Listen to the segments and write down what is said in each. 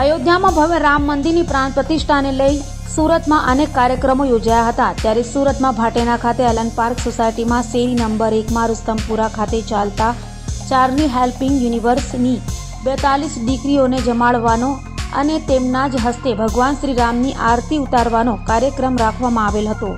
અયોધ્યામાં ભવ્ય રામ મંદિરની પ્રાણ પ્રતિષ્ઠાને લઈ સુરતમાં અનેક કાર્યક્રમો યોજાયા હતા। ત્યારે સુરતમાં ભાટેના ખાતે એલન પાર્ક સોસાયટીમાં શેરી નંબર 1માં રુસ્તમપુરા ખાતે ચાલતા ચાર્લી હેલ્પિંગ યુનિવર્સની 42 દીકરીઓને જમાડવાનો અને તેમના જ હસ્તે ભગવાન શ્રી રામની આરતી ઉતારવાનો કાર્યક્રમ રાખવામાં આવેલ હતો।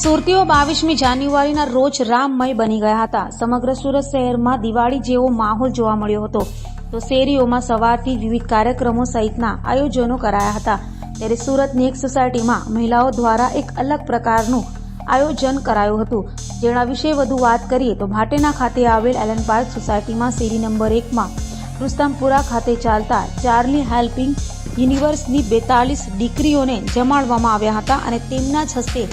સુરતીઓ 22મી જાન્યુઆરીના રોજ રામમય બની ગયા હતા। સમગ્ર સુરત શહેરમાં દિવાળી જેવો માહોલ જોવા મળ્યો હતો। તો શેરીઓમાં સવારથી વિવિધ કાર્યક્રમો સહિતના આયોજનો કરાયા હતા। ત્યારે સુરતની એક સોસાયટીમાં મહિલાઓ દ્વારા એક અલગ પ્રકારનું આયોજન કરાયું હતું। જેના વિશે વધુ વાત કરીએ તો ભાટેના ખાતે આવેલ એલન પાર્ક સોસાયટીમાં શેરી નંબર 1માં રુસ્તમપુરા ખાતે ચાલતા ચાર્લી હેલ્પિંગ યુનિવર્સની 42 દીકરીઓને જમાડવામાં આવ્યા હતા અને તેમના જ હસ્તે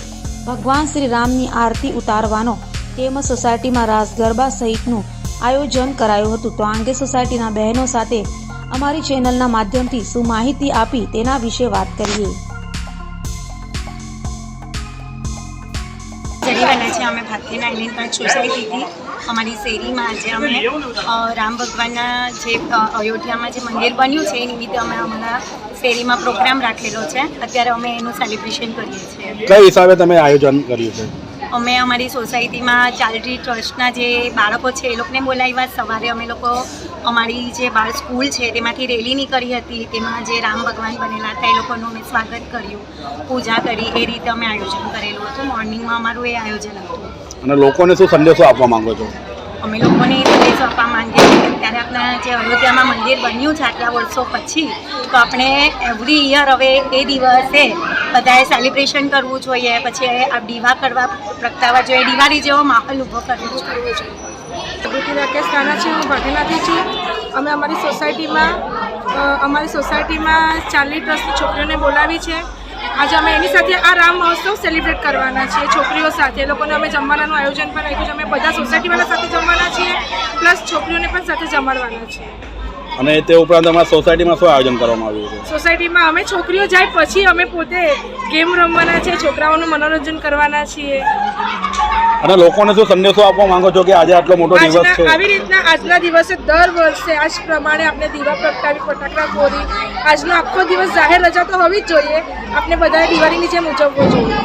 ભગવાન શ્રી રામની આરતી ઉતારવાનો તેમજ સોસાયટીમાં રાસ ગરબા સહિતનું આયોજન કરાયું હતું। તો આ અંગે સોસાયટીના બહેનો સાથે અમારી ચેનલના માધ્યમથી શું માહિતી આપી તેના વિશે વાત કરીએ। જરીવાના છે અમે ભાતીના એલિન પાર્ક સોસાયટીથી અમારી શેરીમાં આજે અમે રામ ભગવાનના જે અયોધ્યામાં જે મંદિર બન્યું છે એ નિમિત્તે અમે અમારા શેરીમાં પ્રોગ્રામ રાખેલો છે। અત્યારે અમે એનું સેલિબ્રેશન કરીએ છીએ। કઈ હિસાબે તમે આયોજન કર્યું છે? અમે અમારી સોસાયટીમાં ચારિટી ટ્રસ્ટના જે બાળકો છે એ લોકોને બોલાવ્યા। સવારે અમે લોકો અમારી જે બાળ સ્કૂલ છે તેમાંથી રેલી નીકળી હતી, તેમાં જે રામ ભગવાન બનેલા હતા એ લોકોનું અમે સ્વાગત કર્યું, પૂજા કરી, એ રીતે અમે આયોજન કરેલું હતું। મોર્નિંગમાં અમારું એ આયોજન હતું। અને લોકોને શું સંદેશો આપવા માંગો છો? અમે લોકોને એ સંદેશો આપવા માંગીએ છીએ કે અત્યારે આપણા જે અયોધ્યામાં મંદિર બન્યું છે આટલા વર્ષો પછી, તો આપણે એવરી યર હવે એ દિવસે બધાએ સેલિબ્રેશન કરવું જોઈએ, પછી આ દીવા કરવા પ્રગટાવવા જોઈએ, દિવાળી જેવો માહોલ ઊભો કરવો જોઈએ। રાકેશ રાણા છે, હું ભાટેનાથી છું। અમે અમારી સોસાયટીમાં ચાર્લી ટ્રસ્ટની છોકરીઓને બોલાવી છે। આજે અમે એની સાથે આ રામ મહોત્સવ સેલિબ્રેટ કરવાના છીએ છોકરીઓ સાથે। એ લોકોને અમે જમવાનાનું આયોજન પણ રાખ્યું છે। અમે બધા સોસાયટીવાળા સાથે જમવાના છીએ, પ્લસ છોકરીઓને પણ સાથે જમાડવાના છીએ। અને તે ઉપરાંત અમારા સોસાયટીમાં શું આયોજન કરવામાં આવ્યું છે? સોસાયટીમાં અમે છોકરીઓ જાય પછી અમે પોતે ગેમ રમવાના છે, છોકરાઓનું મનોરંજન કરવાના છીએ। અને લોકોને શું સંદેશો આપવા માંગો છો કે આજે આટલો મોટો દિવસ છે? આવી રીતના આજના દિવસે દર વર્ષે આજ પ્રમાણે આપણે દીવા પ્રગટાવી, ફટાકડા ફોડી આજનો આખો દિવસ જાહેર રજા તો હોવી જ જોઈએ। આપણે બધાએ દિવાળીની જેમ ઉજવવો જોઈએ।